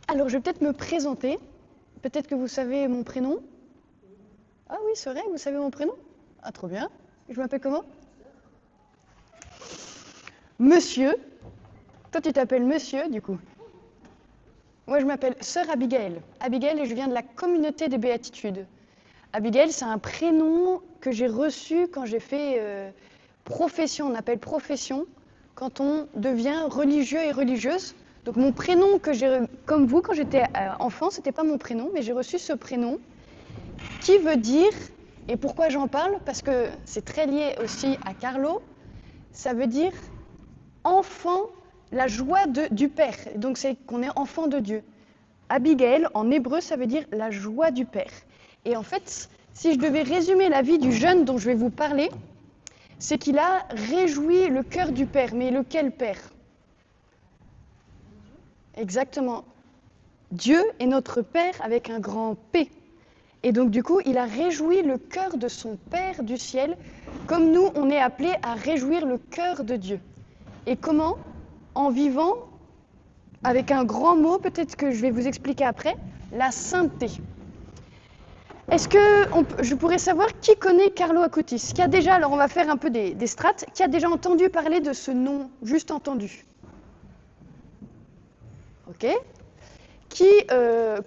Alors, je vais peut-être me présenter. Peut-être que vous savez mon prénom. Ah oui, c'est vrai, vous savez mon prénom? Ah, trop bien. Je m'appelle comment? Monsieur. Toi, tu t'appelles Monsieur, du coup. Moi, je m'appelle Sœur Abigail. Abigail, et je viens de la communauté des Béatitudes. Abigail, c'est un prénom que j'ai reçu quand j'ai fait profession. On appelle profession quand on devient religieux et religieuse. Donc mon prénom que j'ai, comme vous, quand j'étais enfant, c'était pas mon prénom, mais j'ai reçu ce prénom qui veut dire, et pourquoi j'en parle? Parce que c'est très lié aussi à Carlo, ça veut dire enfant, la joie du Père. Donc c'est qu'on est enfant de Dieu. Abigail, en hébreu, ça veut dire la joie du Père. Et en fait, si je devais résumer la vie du jeune dont je vais vous parler, c'est qu'il a réjoui le cœur du Père. Mais lequel Père? Exactement. Dieu est notre Père avec un grand P. Et donc du coup, il a réjoui le cœur de son Père du ciel, comme nous, on est appelés à réjouir le cœur de Dieu. Et comment? En vivant avec un grand mot, peut-être que je vais vous expliquer après, la sainteté. Est-ce que je pourrais savoir qui connaît Carlo Acutis? Qui a déjà, alors on va faire un peu des strates, qui a déjà entendu parler de ce nom, juste entendu? Ok. Qui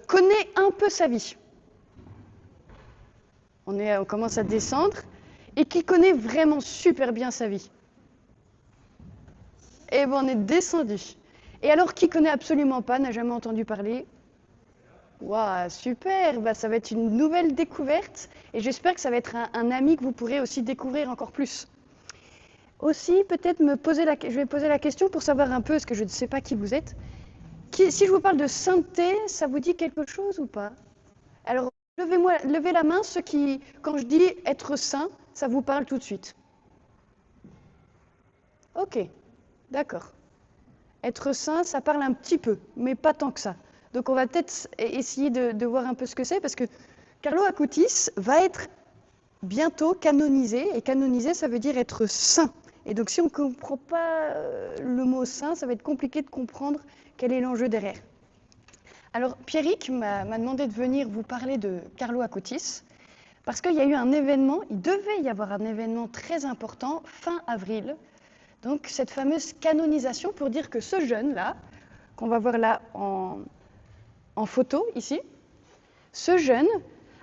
connaît un peu sa vie? On commence à descendre. Et qui connaît vraiment super bien sa vie? Eh bien, on est descendu. Et alors, qui connaît absolument pas, n'a jamais entendu parler? Waouh, super, bah, ça va être une nouvelle découverte et j'espère que ça va être un ami que vous pourrez aussi découvrir encore plus. Aussi, peut-être je vais poser la question pour savoir un peu, parce que je ne sais pas qui vous êtes. Si je vous parle de sainteté, ça vous dit quelque chose ou pas? Alors, levez la main, ceux qui, quand je dis être saint, ça vous parle tout de suite. Ok, d'accord. Être saint, ça parle un petit peu, mais pas tant que ça. Donc on va peut-être essayer de voir un peu ce que c'est, parce que Carlo Acutis va être bientôt canonisé, et canonisé, ça veut dire être saint. Et donc si on ne comprend pas le mot saint, ça va être compliqué de comprendre quel est l'enjeu derrière. Alors Pierrick m'a demandé de venir vous parler de Carlo Acutis, parce qu'il y a eu un événement, il devait y avoir un événement très important fin avril, donc cette fameuse canonisation pour dire que ce jeune-là, qu'on va voir là en photo ici, ce jeune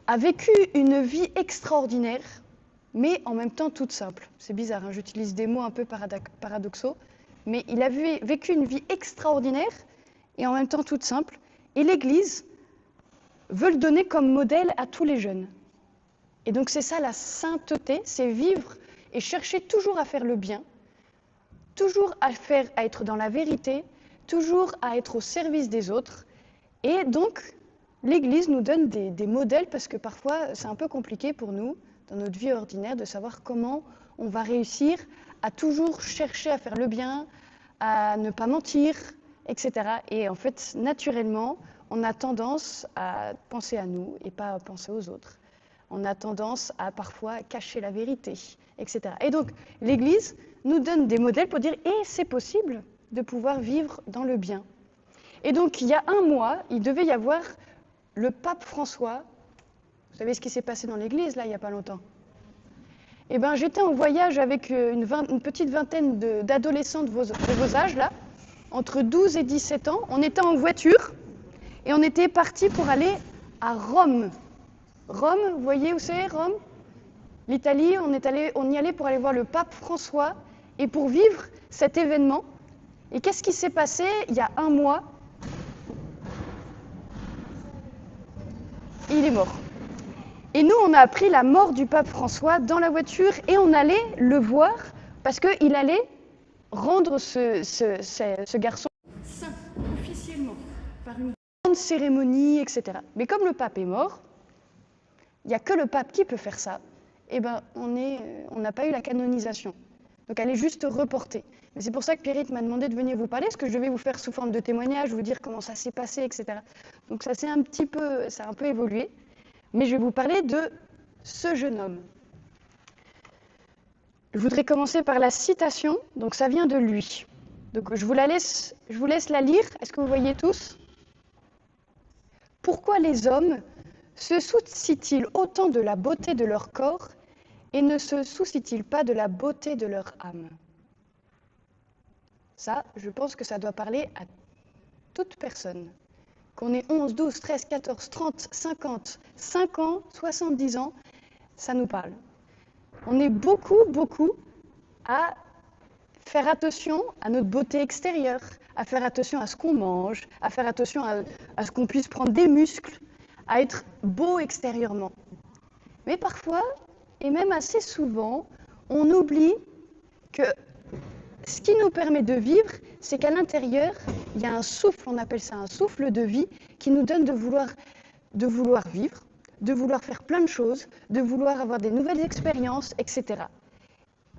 a vécu une vie extraordinaire, mais en même temps toute simple. C'est bizarre, hein, j'utilise des mots un peu paradoxaux, mais il a vécu une vie extraordinaire et en même temps toute simple. Et l'Église veut le donner comme modèle à tous les jeunes. Et donc c'est ça la sainteté, c'est vivre et chercher toujours à faire le bien, toujours à être dans la vérité, toujours à être au service des autres. Et donc, l'Église nous donne des modèles parce que parfois, c'est un peu compliqué pour nous, dans notre vie ordinaire, de savoir comment on va réussir à toujours chercher à faire le bien, à ne pas mentir, etc. Et en fait, naturellement, on a tendance à penser à nous et pas à penser aux autres. On a tendance à parfois cacher la vérité, etc. Et donc, l'Église nous donne des modèles pour dire « et c'est possible de pouvoir vivre dans le bien ». Et donc, il y a un mois, il devait y avoir le pape François. Vous savez ce qui s'est passé dans l'Église, là, il n'y a pas longtemps? Eh bien, j'étais en voyage avec une petite vingtaine d'adolescents de vos âges, là, entre 12 et 17 ans. On était en voiture et on était partis pour aller à Rome. Rome, vous voyez où c'est, Rome? L'Italie, on y allait pour aller voir le pape François et pour vivre cet événement. Et qu'est-ce qui s'est passé il y a un mois? Il est mort. Et nous, on a appris la mort du pape François dans la voiture et on allait le voir parce qu'il allait rendre ce garçon saint officiellement par une grande cérémonie, etc. Mais comme le pape est mort, il n'y a que le pape qui peut faire ça, et ben on n'a pas eu la canonisation. Donc elle est juste reportée. Mais c'est pour ça que Pierrick m'a demandé de venir vous parler, parce que je vais vous faire sous forme de témoignage, vous dire comment ça s'est passé, etc. Donc ça a un peu évolué. Mais je vais vous parler de ce jeune homme. Je voudrais commencer par la citation, donc ça vient de lui. Donc je vous laisse la lire. Est-ce que vous voyez tous? pourquoi les hommes se soucient-ils autant de la beauté de leur corps et ne se soucient-ils pas de la beauté de leur âme? Ça, je pense que ça doit parler à toute personne. Qu'on ait 11, 12, 13, 14, 30, 50, 5 ans, 70 ans, ça nous parle. On est beaucoup à faire attention à notre beauté extérieure, à faire attention à ce qu'on mange, à faire attention à ce qu'on puisse prendre des muscles, à être beau extérieurement. Mais parfois, et même assez souvent, on oublie que ce qui nous permet de vivre, c'est qu'à l'intérieur, il y a un souffle, on appelle ça un souffle de vie, qui nous donne de vouloir vivre, de vouloir faire plein de choses, de vouloir avoir des nouvelles expériences, etc.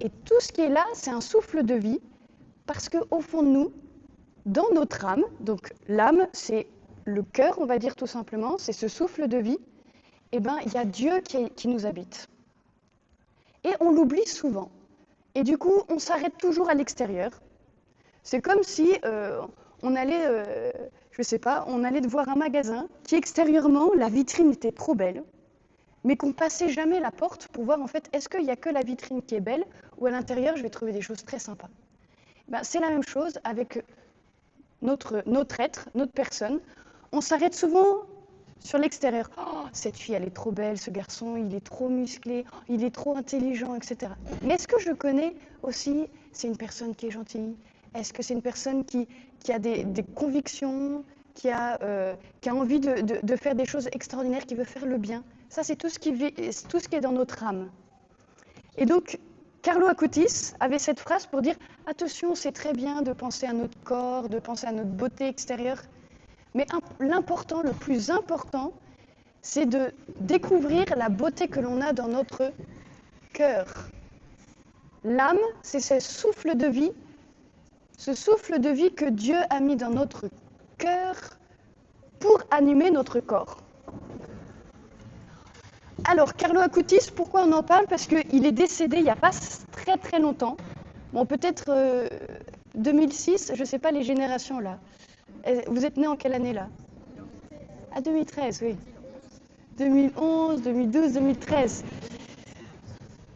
Et tout ce qui est là, c'est un souffle de vie, parce qu'au fond de nous, dans notre âme, donc l'âme, c'est le cœur, on va dire tout simplement, c'est ce souffle de vie, eh ben, il y a Dieu qui nous habite. Et on l'oublie souvent. Et du coup, on s'arrête toujours à l'extérieur. C'est comme si on allait, je sais pas, on allait voir un magasin qui extérieurement, la vitrine était trop belle, mais qu'on passait jamais la porte pour voir en fait, est-ce qu'il n'y a que la vitrine qui est belle ou à l'intérieur, je vais trouver des choses très sympas. Ben, c'est la même chose avec notre être, notre personne. On s'arrête souvent sur l'extérieur. Oh, cette fille, elle est trop belle, ce garçon, il est trop musclé, il est trop intelligent, etc. Mais est-ce que je connais aussi, c'est une personne qui est gentille? Est-ce que c'est une personne qui a des convictions, qui a envie de faire des choses extraordinaires, qui veut faire le bien? Ça, c'est tout ce qui est dans notre âme. Et donc, Carlo Acutis avait cette phrase pour dire « Attention, c'est très bien de penser à notre corps, de penser à notre beauté extérieure, mais l'important, le plus important, c'est de découvrir la beauté que l'on a dans notre cœur. L'âme, c'est ce souffle de vie que Dieu a mis dans notre cœur pour animer notre corps. Alors, Carlo Acutis, pourquoi on en parle? Parce qu'il est décédé il n'y a pas très longtemps. Bon, peut-être 2006, je ne sais pas les générations là. Vous êtes né en quelle année là? Ah, 2013, oui. 2011, 2012, 2013.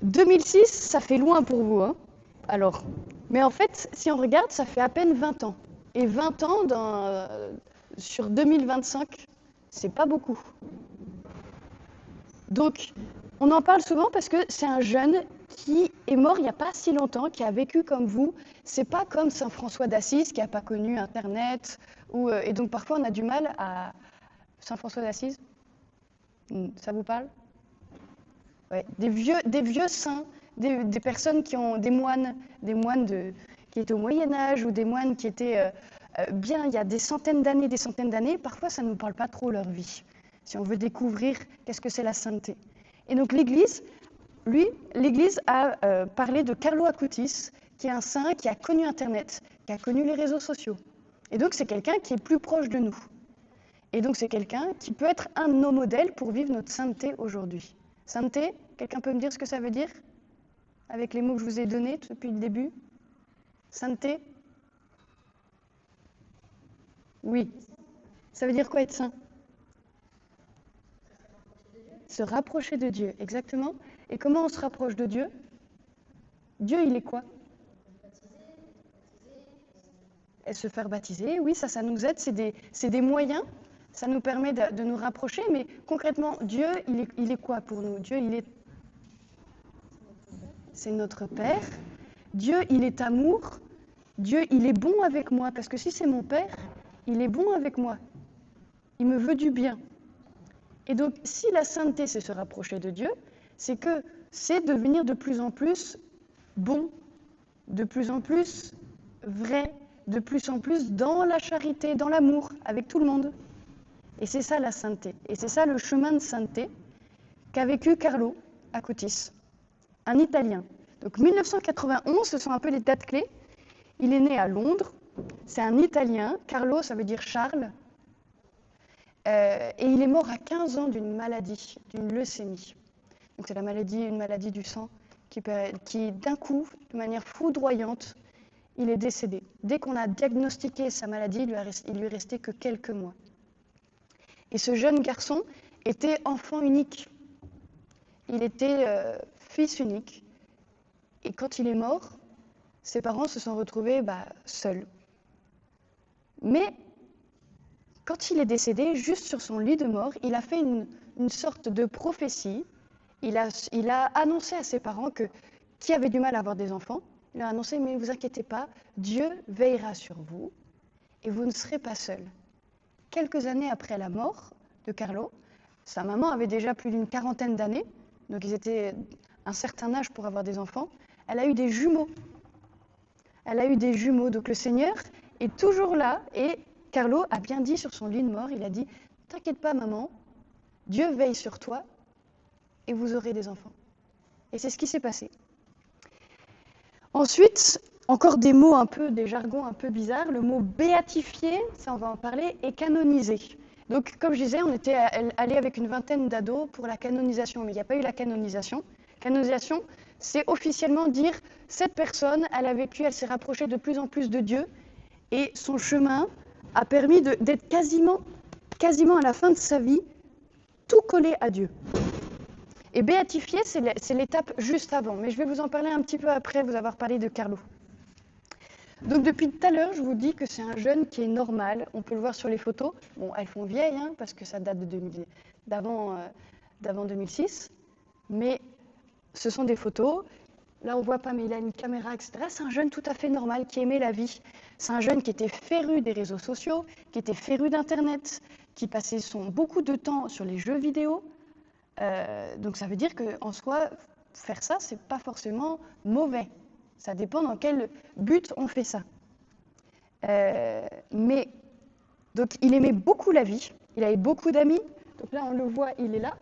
2006, ça fait loin pour vous, hein? Alors, mais en fait, si on regarde, ça fait à peine 20 ans. Et 20 ans sur 2025, c'est pas beaucoup. Donc, on en parle souvent parce que c'est un jeune qui est mort il n'y a pas si longtemps, qui a vécu comme vous. C'est pas comme Saint François d'Assise qui n'a pas connu Internet. Et donc, parfois, on a du mal à... Saint François d'Assise, ça vous parle? Ouais, des vieux saints, des personnes qui ont des moines qui étaient au Moyen-Âge ou des moines qui étaient bien il y a des centaines d'années, parfois ça ne nous parle pas trop leur vie, si on veut découvrir qu'est-ce que c'est la sainteté. Et donc l'Église a parlé de Carlo Acutis, qui est un saint qui a connu Internet, qui a connu les réseaux sociaux. Et donc c'est quelqu'un qui est plus proche de nous. Et donc c'est quelqu'un qui peut être un de nos modèles pour vivre notre sainteté aujourd'hui. Sainteté, quelqu'un peut me dire ce que ça veut dire? Avec les mots que je vous ai donnés depuis le début? Sainteté? Oui. Ça veut dire quoi être saint? Se rapprocher de Dieu, exactement. Et comment on se rapproche de Dieu? Dieu, il est quoi? Et se faire baptiser, oui, ça nous aide, c'est des moyens, ça nous permet de nous rapprocher, mais concrètement, Dieu, il est quoi pour nous? Dieu, c'est notre Père. Dieu, il est amour. Dieu, il est bon avec moi, parce que si c'est mon Père, il est bon avec moi. Il me veut du bien. Et donc, si la sainteté, c'est se rapprocher de Dieu, c'est devenir de plus en plus bon, de plus en plus vrai, de plus en plus dans la charité, dans l'amour, avec tout le monde. Et c'est ça la sainteté. Et c'est ça le chemin de sainteté qu'a vécu Carlo Acutis, un Italien. Donc 1991, ce sont un peu les dates clés. Il est né à Londres, c'est un Italien, Carlo ça veut dire Charles, et il est mort à 15 ans d'une maladie, d'une leucémie. Donc c'est une maladie du sang qui d'un coup, de manière foudroyante, il est décédé. Dès qu'on a diagnostiqué sa maladie, il lui restait que quelques mois. Et ce jeune garçon était enfant unique. Il était fils unique. Et quand il est mort, ses parents se sont retrouvés seuls. Mais quand il est décédé, juste sur son lit de mort, il a fait une sorte de prophétie. Il a annoncé à ses parents qui avaient du mal à avoir des enfants, il leur a annoncé, mais ne vous inquiétez pas, Dieu veillera sur vous et vous ne serez pas seuls. Quelques années après la mort de Carlo, sa maman avait déjà plus d'une quarantaine d'années, donc ils étaient un certain âge pour avoir des enfants. Elle a eu des jumeaux. Donc le Seigneur est toujours là et Carlo a bien dit sur son lit de mort, il a dit « T'inquiète pas maman, Dieu veille sur toi et vous aurez des enfants. » Et c'est ce qui s'est passé. Ensuite, encore des mots des jargons un peu bizarres. Le mot béatifié, ça on va en parler, et canonisé. Donc comme je disais, on était allé avec une vingtaine d'ados pour la canonisation, mais il n'y a pas eu la canonisation. Canonisation, c'est officiellement dire cette personne, elle a vécu, elle s'est rapprochée de plus en plus de Dieu, et son chemin a permis d'être quasiment à la fin de sa vie, tout collé à Dieu. Et béatifié, c'est l'étape juste avant, mais je vais vous en parler un petit peu après vous avoir parlé de Carlo. Donc depuis tout à l'heure, je vous dis que c'est un jeune qui est normal, on peut le voir sur les photos. Bon, elles font vieilles, parce que ça date d'avant 2006, mais ce sont des photos. Là, on ne voit pas, mais il a une caméra, etc. C'est un jeune tout à fait normal qui aimait la vie. C'est un jeune qui était féru des réseaux sociaux, qui était féru d'Internet, qui passait beaucoup de temps sur les jeux vidéo. Donc ça veut dire qu'en soi, faire ça, c'est pas forcément mauvais. Ça dépend dans quel but on fait ça. Mais donc il aimait beaucoup la vie, il avait beaucoup d'amis. Donc là, on le voit, il est là.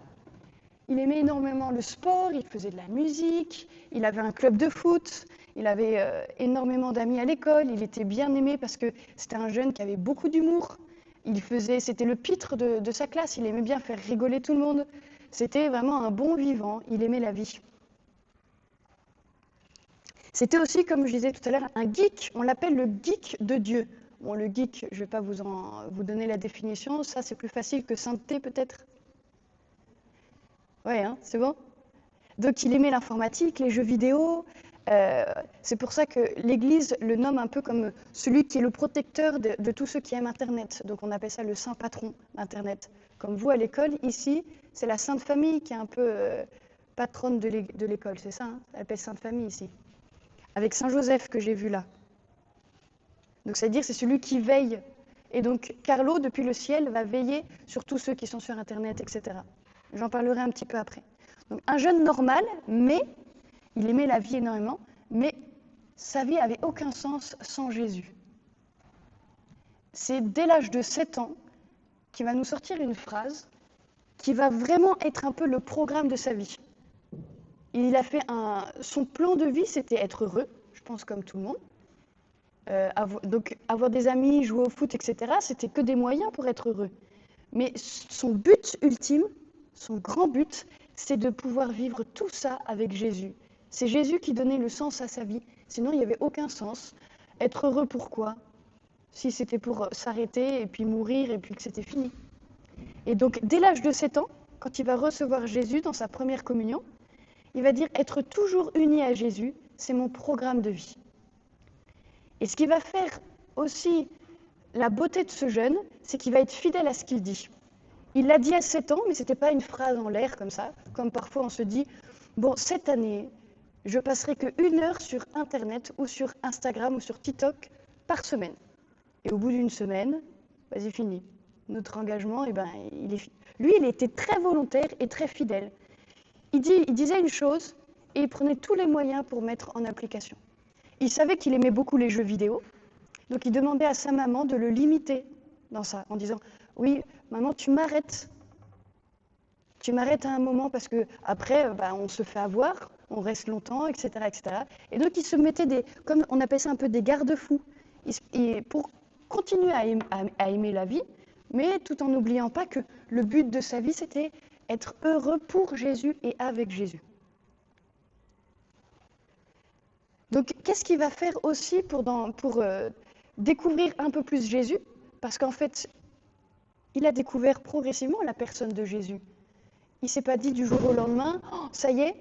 Il aimait énormément le sport, il faisait de la musique, il avait un club de foot, il avait énormément d'amis à l'école, il était bien aimé parce que c'était un jeune qui avait beaucoup d'humour. C'était le pitre de sa classe, il aimait bien faire rigoler tout le monde. C'était vraiment un bon vivant, il aimait la vie. C'était aussi, comme je disais tout à l'heure, un geek, on l'appelle le geek de Dieu. Bon, le geek, je ne vais pas vous donner la définition, ça c'est plus facile que sainteté peut-être. Ouais, c'est bon. Donc il aimait l'informatique, les jeux vidéo. C'est pour ça que l'Église le nomme un peu comme celui qui est le protecteur de tous ceux qui aiment Internet. Donc on appelle ça le saint patron d'Internet. Comme vous à l'école, ici, c'est la Sainte Famille qui est un peu patronne de l'école, c'est ça, elle appelle Sainte Famille ici. Avec Saint Joseph que j'ai vu là. Donc c'est-à-dire c'est celui qui veille. Et donc Carlo, depuis le ciel, va veiller sur tous ceux qui sont sur Internet, etc. J'en parlerai un petit peu après. Donc un jeune normal, mais il aimait la vie énormément, mais sa vie n'avait aucun sens sans Jésus. C'est dès l'âge de 7 ans qu'il va nous sortir une phrase qui va vraiment être un peu le programme de sa vie. Il a fait son plan de vie, c'était être heureux, je pense comme tout le monde. Donc avoir des amis, jouer au foot, etc., c'était que des moyens pour être heureux. Mais son but ultime, son grand but, c'est de pouvoir vivre tout ça avec Jésus. C'est Jésus qui donnait le sens à sa vie, sinon il n'y avait aucun sens. Être heureux pourquoi? Si c'était pour s'arrêter et puis mourir et puis que c'était fini. Et donc dès l'âge de 7 ans, quand il va recevoir Jésus dans sa première communion, il va dire être toujours uni à Jésus, c'est mon programme de vie. Et ce qui va faire aussi la beauté de ce jeune, c'est qu'il va être fidèle à ce qu'il dit. Il l'a dit à 7 ans, mais ce n'était pas une phrase en l'air comme ça, comme parfois on se dit « Bon, cette année, je passerai que 1 heure sur Internet ou sur Instagram ou sur TikTok par semaine. » Et au bout d'une semaine, vas-y, fini. Notre engagement, lui, il était très volontaire et très fidèle. Il disait une chose et il prenait tous les moyens pour mettre en application. Il savait qu'il aimait beaucoup les jeux vidéo, donc il demandait à sa maman de le limiter dans ça, en disant « Oui, maman, tu m'arrêtes. Tu m'arrêtes à un moment parce que après, on se fait avoir, on reste longtemps, etc., etc. » Et donc il se mettait comme on appelle ça un peu des garde-fous, pour continuer à aimer la vie, mais tout en n'oubliant pas que le but de sa vie, c'était être heureux pour Jésus et avec Jésus. Donc, qu'est-ce qu'il va faire aussi pour découvrir un peu plus Jésus? Parce qu'en fait, il a découvert progressivement la personne de Jésus. Il ne s'est pas dit du jour au lendemain, oh, ça y est,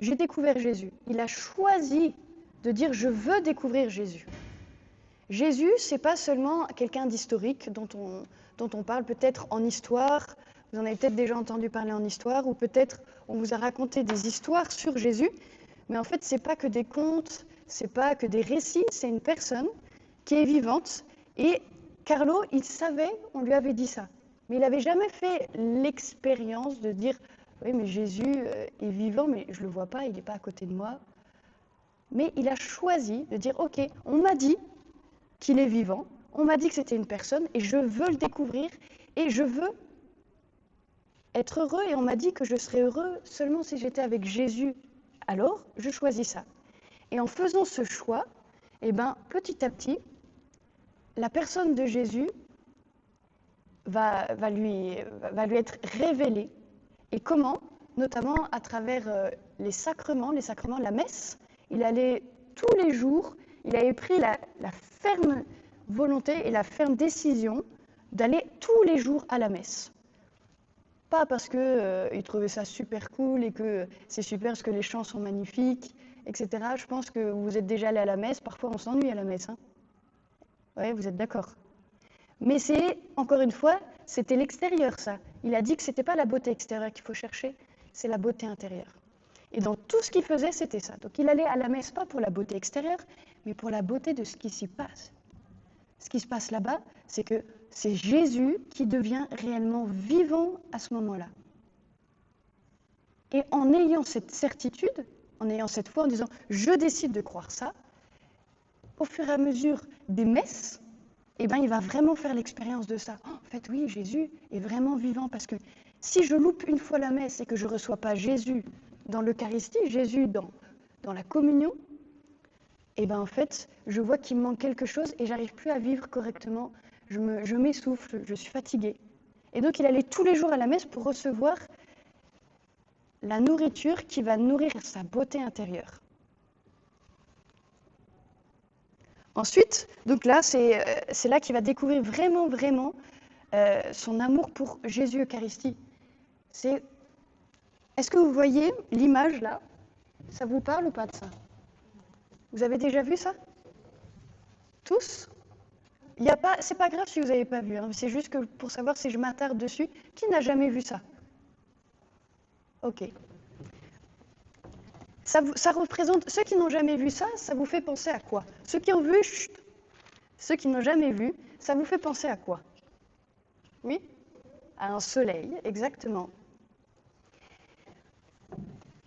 j'ai découvert Jésus. Il a choisi de dire, je veux découvrir Jésus. Jésus, ce n'est pas seulement quelqu'un d'historique dont on parle peut-être en histoire. Vous en avez peut-être déjà entendu parler en histoire, ou peut-être on vous a raconté des histoires sur Jésus. Mais en fait, ce n'est pas que des contes, ce n'est pas que des récits, c'est une personne qui est vivante. Et Carlo, il savait, on lui avait dit ça. Mais il n'avait jamais fait l'expérience de dire « Oui, mais Jésus est vivant, mais je ne le vois pas, il n'est pas à côté de moi. » Mais il a choisi de dire « Ok, on m'a dit qu'il est vivant, on m'a dit que c'était une personne, et je veux le découvrir, et je veux être heureux, et on m'a dit que je serais heureux seulement si j'étais avec Jésus. Alors, je choisis ça. » Et en faisant ce choix, eh ben, petit à petit, la personne de Jésus va lui être révélée. Et comment? Notamment à travers les sacrements, la messe. Il allait tous les jours, il avait pris la ferme volonté et la ferme décision d'aller tous les jours à la messe. Pas parce qu'il trouvait ça super cool et que c'est super parce que les chants sont magnifiques, etc. Je pense que vous êtes déjà allé à la messe, parfois on s'ennuie à la messe. Hein. Oui, vous êtes d'accord. Mais c'est, encore une fois, c'était l'extérieur, ça. Il a dit que ce n'était pas la beauté extérieure qu'il faut chercher, c'est la beauté intérieure. Et dans tout ce qu'il faisait, c'était ça. Donc il allait à la messe pas pour la beauté extérieure, mais pour la beauté de ce qui s'y passe. Ce qui se passe là-bas, c'est que c'est Jésus qui devient réellement vivant à ce moment-là. Et en ayant cette certitude, en ayant cette foi, en disant « je décide de croire ça », au fur et à mesure des messes, eh ben, il va vraiment faire l'expérience de ça. Oh, en fait, oui, Jésus est vraiment vivant parce que si je loupe une fois la messe et que je ne reçois pas Jésus dans l'Eucharistie, Jésus dans la communion, eh ben, en fait, je vois qu'il me manque quelque chose et j'arrive plus à vivre correctement. Je m'essouffle, je suis fatiguée. Et donc, il allait tous les jours à la messe pour recevoir la nourriture qui va nourrir sa beauté intérieure. Ensuite, donc là, c'est là qu'il va découvrir vraiment son amour pour Jésus Eucharistie. Est-ce que vous voyez l'image là? Ça vous parle ou pas de ça? Vous avez déjà vu ça? Tous? C'est pas grave si vous n'avez pas vu, hein. C'est juste que pour savoir si je m'attarde dessus, qui n'a jamais vu ça? Ok. Ça représente, ceux qui n'ont jamais vu ça, ça vous fait penser à quoi? Ceux qui ont vu, ceux qui n'ont jamais vu, ça vous fait penser à quoi? Oui? À un soleil, exactement.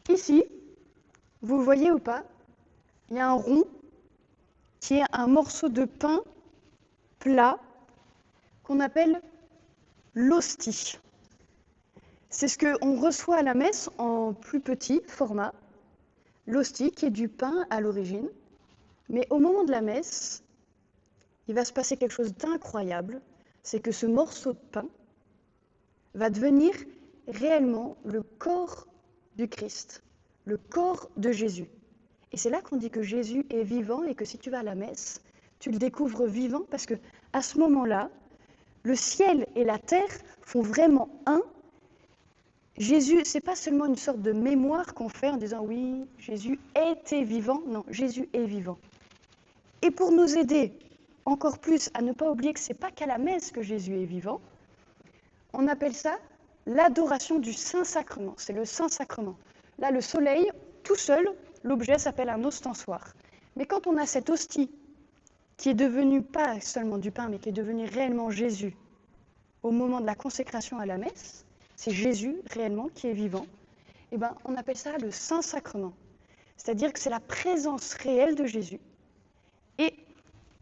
Ici, vous voyez ou pas, il y a un rond qui est un morceau de pain plat qu'on appelle l'hostie. C'est ce qu'on reçoit à la messe en plus petit format, l'hostie qui est du pain à l'origine. Mais au moment de la messe, il va se passer quelque chose d'incroyable, c'est que ce morceau de pain va devenir réellement le corps du Christ, le corps de Jésus. Et c'est là qu'on dit que Jésus est vivant et que si tu vas à la messe, tu le découvres vivant parce que à ce moment-là, le ciel et la terre font vraiment un. Jésus, c'est pas seulement une sorte de mémoire qu'on fait en disant oui, Jésus était vivant. Non, Jésus est vivant. Et pour nous aider encore plus à ne pas oublier que c'est pas qu'à la messe que Jésus est vivant, on appelle ça l'adoration du Saint-Sacrement. C'est le Saint-Sacrement. Là, le soleil, tout seul, l'objet s'appelle un ostensoir. Mais quand on a cette hostie qui est devenue pas seulement du pain, mais qui est devenue réellement Jésus au moment de la consécration à la messe, c'est Jésus réellement qui est vivant, et ben, on appelle ça le Saint-Sacrement. C'est-à-dire que c'est la présence réelle de Jésus. Et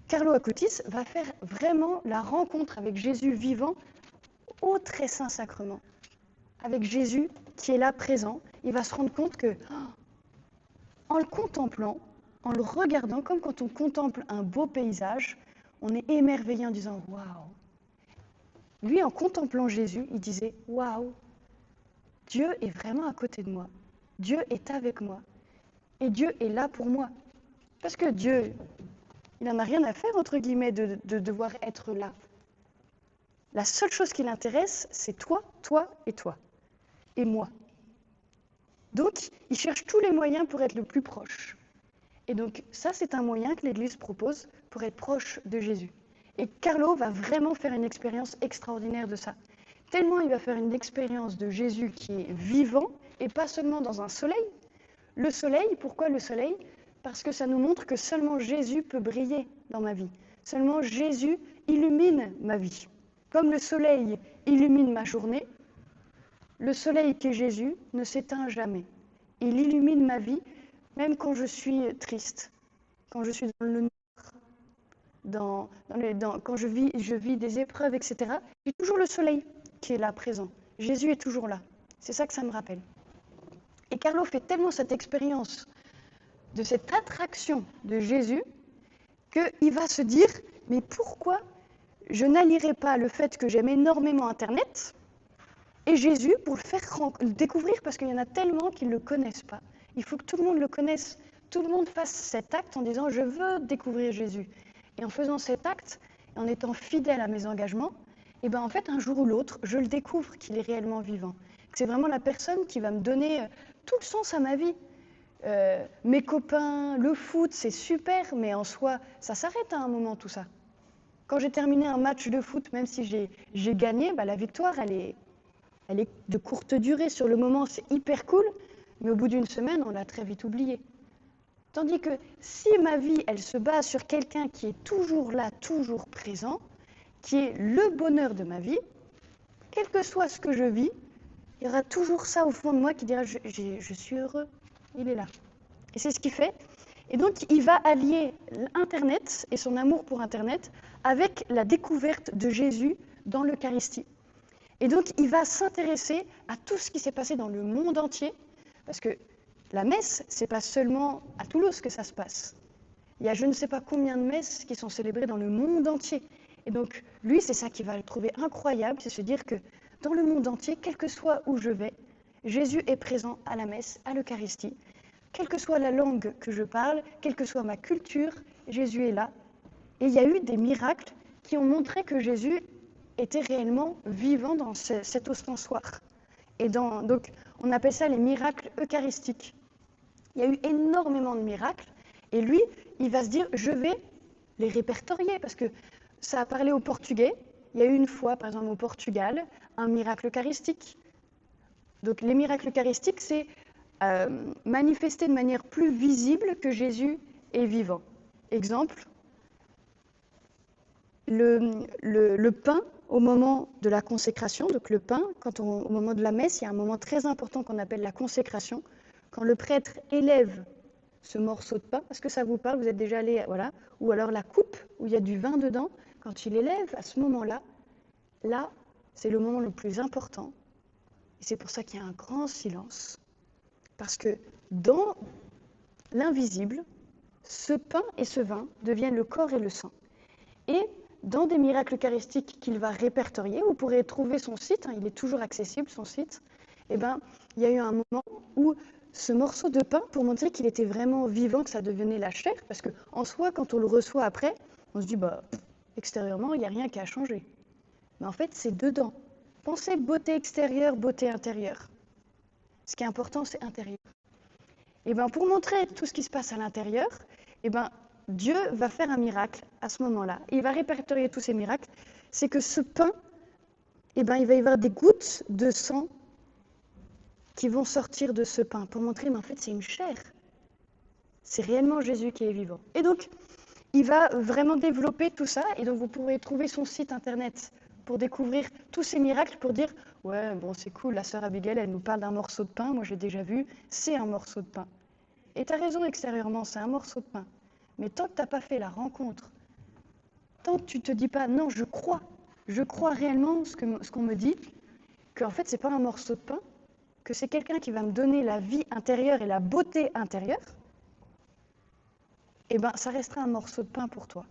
Carlo Acutis va faire vraiment la rencontre avec Jésus vivant au très saint sacrement. Avec Jésus qui est là présent, il va se rendre compte que, en le contemplant, en le regardant, comme quand on contemple un beau paysage, on est émerveillé en disant « Waouh !» Lui, en contemplant Jésus, il disait « Waouh ! Dieu est vraiment à côté de moi. Dieu est avec moi. Et Dieu est là pour moi. » Parce que Dieu, il n'en a rien à faire, entre guillemets, de devoir être là. La seule chose qui l'intéresse, c'est toi, toi et toi, et moi. Donc, il cherche tous les moyens pour être le plus proche. Et donc, ça, c'est un moyen que l'Église propose pour être proche de Jésus. Et Carlo va vraiment faire une expérience extraordinaire de ça. Tellement il va faire une expérience de Jésus qui est vivant, et pas seulement dans un soleil. Le soleil, pourquoi le soleil? Parce que ça nous montre que seulement Jésus peut briller dans ma vie. Seulement Jésus illumine ma vie. Comme le soleil illumine ma journée, le soleil qui est Jésus ne s'éteint jamais. Il illumine ma vie, même quand je suis triste, quand je suis dans le noir, quand je vis des épreuves, etc. J'ai toujours le soleil qui est là, présent. Jésus est toujours là. C'est ça que ça me rappelle. Et Carlo fait tellement cette expérience de cette attraction de Jésus qu'il va se dire, mais pourquoi je n'allierai pas le fait que j'aime énormément Internet et Jésus pour le faire découvrir, parce qu'il y en a tellement qui ne le connaissent pas. Il faut que tout le monde le connaisse, tout le monde fasse cet acte en disant je veux découvrir Jésus. Et en faisant cet acte, en étant fidèle à mes engagements, et ben en fait un jour ou l'autre, je le découvre qu'il est réellement vivant. C'est vraiment la personne qui va me donner tout le sens à ma vie. Mes copains, le foot, c'est super, mais en soi, ça s'arrête à un moment tout ça. Quand j'ai terminé un match de foot, même si j'ai gagné, bah, la victoire, elle est de courte durée. Sur le moment, c'est hyper cool, mais au bout d'une semaine, on l'a très vite oublié. Tandis que si ma vie, elle se base sur quelqu'un qui est toujours là, toujours présent, qui est le bonheur de ma vie, quel que soit ce que je vis, il y aura toujours ça au fond de moi qui dira je suis heureux, il est là. Et c'est ce qu'il fait. Et donc, il va allier Internet et son amour pour Internet avec la découverte de Jésus dans l'Eucharistie. Et donc, il va s'intéresser à tout ce qui s'est passé dans le monde entier, parce que la messe, c'est pas seulement à Toulouse que ça se passe. Il y a je ne sais pas combien de messes qui sont célébrées dans le monde entier. Et donc, lui, c'est ça qu'il va le trouver incroyable, c'est se dire que dans le monde entier, quel que soit où je vais, Jésus est présent à la messe, à l'Eucharistie. Quelle que soit la langue que je parle, quelle que soit ma culture, Jésus est là. Et il y a eu des miracles qui ont montré que Jésus était réellement vivant dans cet ostensoir. Et donc, on appelle ça les miracles eucharistiques. Il y a eu énormément de miracles, et lui, il va se dire, je vais les répertorier, parce que ça a parlé au portugais. Il y a eu une fois, par exemple, au Portugal, un miracle eucharistique. Donc, les miracles eucharistiques, c'est manifester de manière plus visible que Jésus est vivant. Exemple, le pain au moment de la consécration, donc le pain, au moment de la messe, il y a un moment très important qu'on appelle la consécration, quand le prêtre élève ce morceau de pain, est-ce que ça vous parle? Vous êtes déjà allé, voilà, ou alors la coupe où il y a du vin dedans, quand il élève à ce moment-là, là, c'est le moment le plus important, et c'est pour ça qu'il y a un grand silence, parce que dans l'invisible, ce pain et ce vin deviennent le corps et le sang. Et dans des miracles eucharistiques qu'il va répertorier, vous pourrez trouver son site, il est toujours accessible, son site, et ben, il y a eu un moment où ce morceau de pain, pour montrer qu'il était vraiment vivant, que ça devenait la chair, parce qu'en soi, quand on le reçoit après, on se dit, extérieurement, il n'y a rien qui a changé. Mais en fait, c'est dedans. Pensez beauté extérieure, beauté intérieure. Ce qui est important, c'est intérieur. Et ben, pour montrer tout ce qui se passe à l'intérieur, et ben, Dieu va faire un miracle à ce moment-là. Il va répertorier tous ces miracles. C'est que ce pain, eh ben, il va y avoir des gouttes de sang qui vont sortir de ce pain pour montrer, mais en fait, c'est une chair. C'est réellement Jésus qui est vivant. Et donc, il va vraiment développer tout ça. Et donc, vous pourrez trouver son site internet pour découvrir tous ces miracles, pour dire, ouais, bon, c'est cool, la sœur Abigail, elle nous parle d'un morceau de pain. Moi, j'ai déjà vu, c'est un morceau de pain. Et tu as raison, extérieurement, c'est un morceau de pain. Mais tant que tu n'as pas fait la rencontre, tant que tu ne te dis pas, non, je crois réellement ce qu'on me dit, qu'en fait, ce n'est pas un morceau de pain, que c'est quelqu'un qui va me donner la vie intérieure et la beauté intérieure, eh bien, ça restera un morceau de pain pour toi.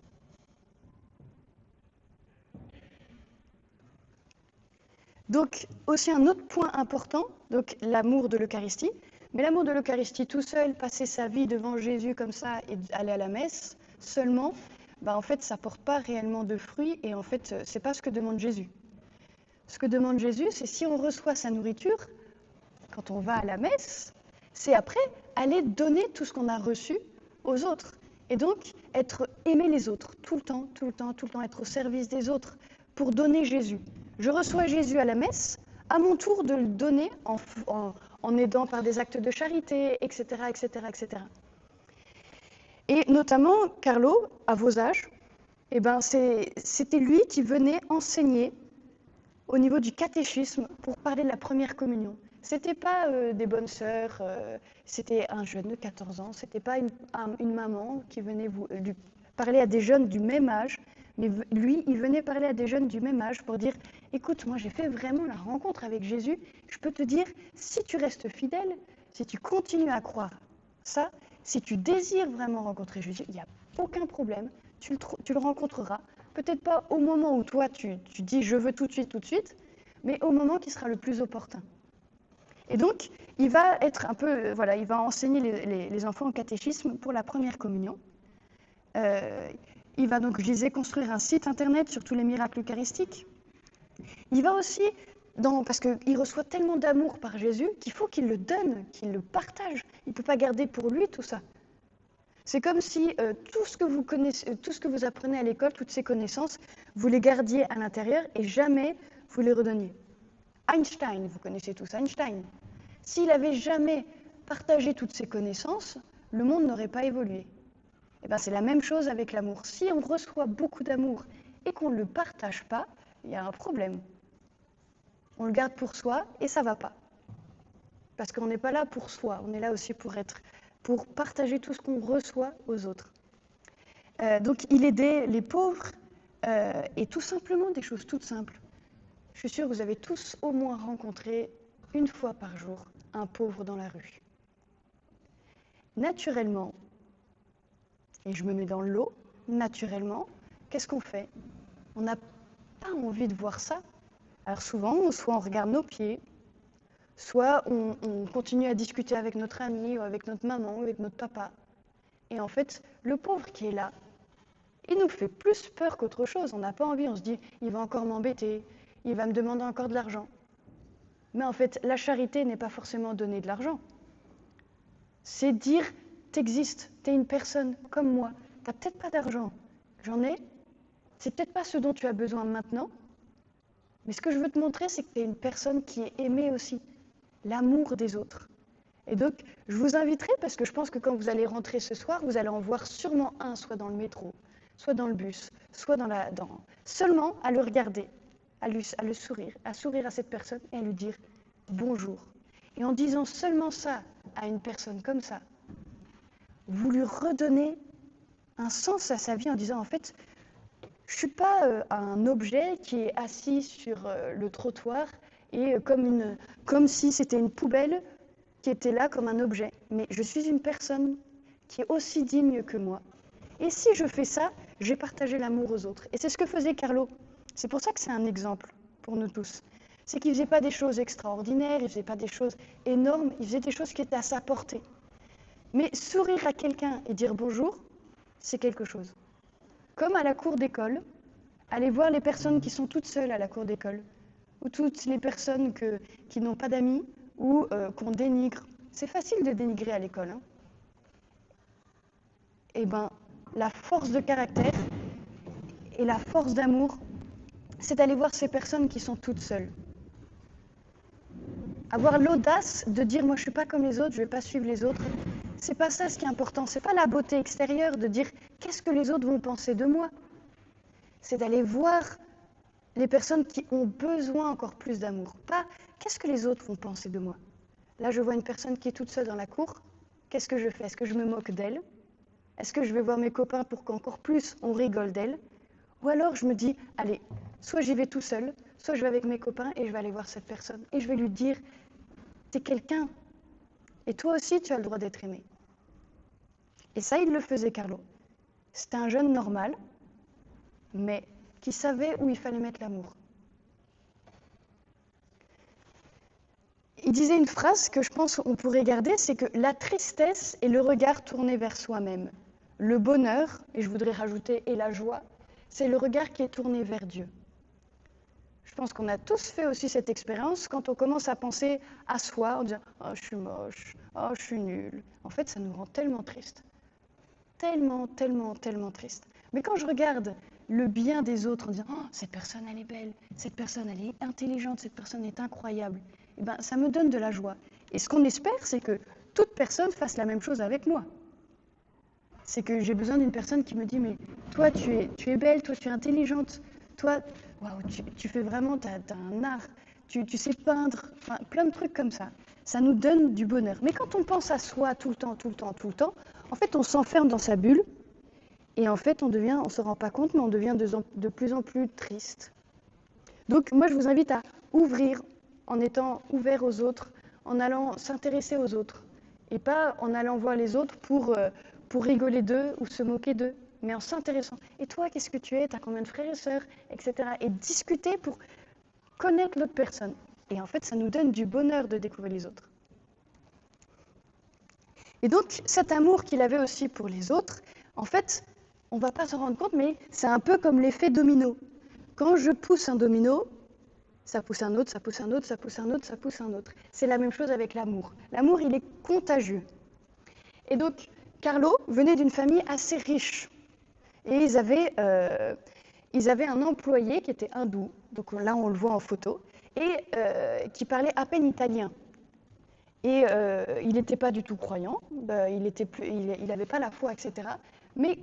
Donc, aussi un autre point important, donc l'amour de l'Eucharistie. Mais l'amour de l'Eucharistie tout seul, passer sa vie devant Jésus comme ça et aller à la messe seulement, en fait, ça ne porte pas réellement de fruits et en fait, ce n'est pas ce que demande Jésus. Ce que demande Jésus, c'est si on reçoit sa nourriture, quand on va à la messe, c'est après aller donner tout ce qu'on a reçu aux autres. Et donc, aimer les autres, tout le temps, tout le temps, tout le temps, être au service des autres pour donner Jésus. Je reçois Jésus à la messe, à mon tour de le donner en aidant par des actes de charité, etc., etc., etc. Et notamment, Carlo, à vos âges, eh ben c'était lui qui venait enseigner au niveau du catéchisme pour parler de la première communion. C'était pas des bonnes sœurs, c'était un jeune de 14 ans, c'était pas une maman qui venait lui parler à des jeunes du même âge, mais lui, il venait parler à des jeunes du même âge pour dire « Écoute, moi j'ai fait vraiment la rencontre avec Jésus, je peux te dire, si tu restes fidèle, si tu continues à croire ça, si tu désires vraiment rencontrer Jésus, il n'y a aucun problème, tu le rencontreras. Peut-être pas au moment où toi tu dis je veux tout de suite, mais au moment qui sera le plus opportun. » Et donc, il va être un peu, voilà, il va enseigner les enfants au catéchisme pour la première communion. Il va donc, je disais, construire un site internet sur tous les miracles eucharistiques. Il va aussi, parce qu'il reçoit tellement d'amour par Jésus qu'il faut qu'il le donne, qu'il le partage. Il ne peut pas garder pour lui tout ça. C'est comme si tout ce que vous connaissez, tout ce que vous apprenez à l'école, toutes ces connaissances, vous les gardiez à l'intérieur et jamais vous les redonniez. Einstein, vous connaissez tous Einstein. S'il n'avait jamais partagé toutes ses connaissances, le monde n'aurait pas évolué. Et ben, c'est la même chose avec l'amour. Si on reçoit beaucoup d'amour et qu'on ne le partage pas, il y a un problème. On le garde pour soi et ça ne va pas. Parce qu'on n'est pas là pour soi, on est là aussi pour partager tout ce qu'on reçoit aux autres. Donc il aidait les pauvres et tout simplement des choses toutes simples. Je suis sûre que vous avez tous au moins rencontré une fois par jour un pauvre dans la rue. Naturellement, et je me mets dans le lot, naturellement, qu'est-ce qu'on fait? On n'a pas envie de voir ça. Alors souvent, soit on regarde nos pieds, soit on continue à discuter avec notre ami, ou avec notre maman, ou avec notre papa. Et en fait, le pauvre qui est là, il nous fait plus peur qu'autre chose. On n'a pas envie, on se dit, il va encore m'embêter, il va me demander encore de l'argent. Mais en fait, la charité n'est pas forcément donner de l'argent. C'est dire, t'existes, t'es une personne comme moi, t'as peut-être pas d'argent, j'en ai, c'est peut-être pas ce dont tu as besoin maintenant, mais ce que je veux te montrer, c'est que t'es une personne qui est aimée aussi, l'amour des autres. Et donc, je vous inviterai, parce que je pense que quand vous allez rentrer ce soir, vous allez en voir sûrement un, soit dans le métro, soit dans le bus, soit seulement à le regarder, à le sourire, à sourire à cette personne et à lui dire bonjour. Et en disant seulement ça à une personne comme ça, vous lui redonnez un sens à sa vie en disant en fait, je ne suis pas un objet qui est assis sur le trottoir et comme si c'était une poubelle qui était là comme un objet, mais je suis une personne qui est aussi digne que moi. Et si je fais ça, j'ai partagé l'amour aux autres. Et c'est ce que faisait Carlo. C'est pour ça que c'est un exemple pour nous tous. C'est qu'il ne faisait pas des choses extraordinaires, il ne faisait pas des choses énormes, il faisait des choses qui étaient à sa portée. Mais sourire à quelqu'un et dire bonjour, c'est quelque chose. Comme à la cour d'école, aller voir les personnes qui sont toutes seules à la cour d'école, ou toutes les personnes qui n'ont pas d'amis, ou qu'on dénigre. C'est facile de dénigrer à l'école. Hein. Eh bien, la force de caractère et la force d'amour, c'est d'aller voir ces personnes qui sont toutes seules. Avoir l'audace de dire moi je suis pas comme les autres, je vais pas suivre les autres. C'est pas ça ce qui est important, c'est pas la beauté extérieure de dire qu'est-ce que les autres vont penser de moi. C'est d'aller voir les personnes qui ont besoin encore plus d'amour. Pas qu'est-ce que les autres vont penser de moi. Là je vois une personne qui est toute seule dans la cour, qu'est-ce que je fais? Est-ce que je me moque d'elle? Est-ce que je vais voir mes copains pour qu'encore plus on rigole d'elle? Ou alors je me dis, allez, soit j'y vais tout seul, soit je vais avec mes copains et je vais aller voir cette personne. Et je vais lui dire, t'es quelqu'un. Et toi aussi, tu as le droit d'être aimé. Et ça, il le faisait, Carlo. C'était un jeune normal, mais qui savait où il fallait mettre l'amour. Il disait une phrase que je pense qu'on pourrait garder, c'est que la tristesse est le regard tourné vers soi-même. Le bonheur, et je voudrais rajouter, et la joie, c'est le regard qui est tourné vers Dieu. Je pense qu'on a tous fait aussi cette expérience quand on commence à penser à soi en disant « Oh, je suis moche, oh, je suis nulle ». En fait, ça nous rend tellement triste. Tellement, tellement, tellement triste. Mais quand je regarde le bien des autres en disant « Oh, cette personne, elle est belle, cette personne, elle est intelligente, cette personne est incroyable », eh ben, ça me donne de la joie. Et ce qu'on espère, c'est que toute personne fasse la même chose avec moi. C'est que j'ai besoin d'une personne qui me dit « Mais toi, tu es belle, toi, tu es intelligente, toi, waouh, tu fais vraiment, tu as un art, tu sais peindre, enfin, plein de trucs comme ça. » Ça nous donne du bonheur. Mais quand on pense à soi tout le temps, tout le temps, tout le temps, en fait, on s'enferme dans sa bulle et en fait, on ne se rend pas compte, mais on devient de plus en plus triste. Donc, moi, je vous invite à ouvrir en étant ouvert aux autres, en allant s'intéresser aux autres et pas en allant voir les autres pour rigoler d'eux ou se moquer d'eux, mais en s'intéressant. Et toi, qu'est-ce que tu es? Tu as combien de frères et sœurs, etc. Et discuter pour connaître l'autre personne. Et en fait, ça nous donne du bonheur de découvrir les autres. Et donc, cet amour qu'il avait aussi pour les autres, en fait, on ne va pas s'en rendre compte, mais c'est un peu comme l'effet domino. Quand je pousse un domino, ça pousse un autre, ça pousse un autre, ça pousse un autre, ça pousse un autre. C'est la même chose avec l'amour. L'amour, il est contagieux. Et donc, Carlo venait d'une famille assez riche. Et ils avaient un employé qui était hindou, donc là on le voit en photo, et qui parlait à peine italien. Et il n'était pas du tout croyant, il n'avait pas la foi, etc. Mais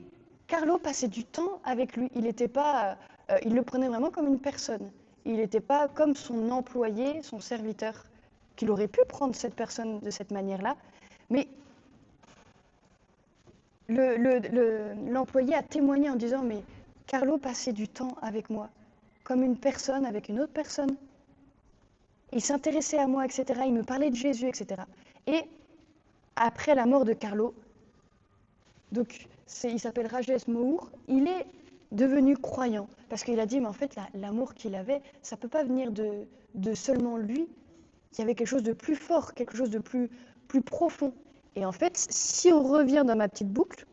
Carlo passait du temps avec lui, il le prenait vraiment comme une personne. Il n'était pas comme son employé, son serviteur, qu'il aurait pu prendre cette personne de cette manière-là. Mais l'employé a témoigné en disant « Mais Carlo passait du temps avec moi, comme une personne avec une autre personne. Il s'intéressait à moi, etc. Il me parlait de Jésus, etc. » Et après la mort de Carlo, donc il s'appelle Rajesh Mohour, il est devenu croyant parce qu'il a dit « Mais en fait, l'amour qu'il avait, ça ne peut pas venir de seulement lui. Il y avait quelque chose de plus fort, quelque chose de plus profond. » Et en fait, si on revient dans ma petite boucle,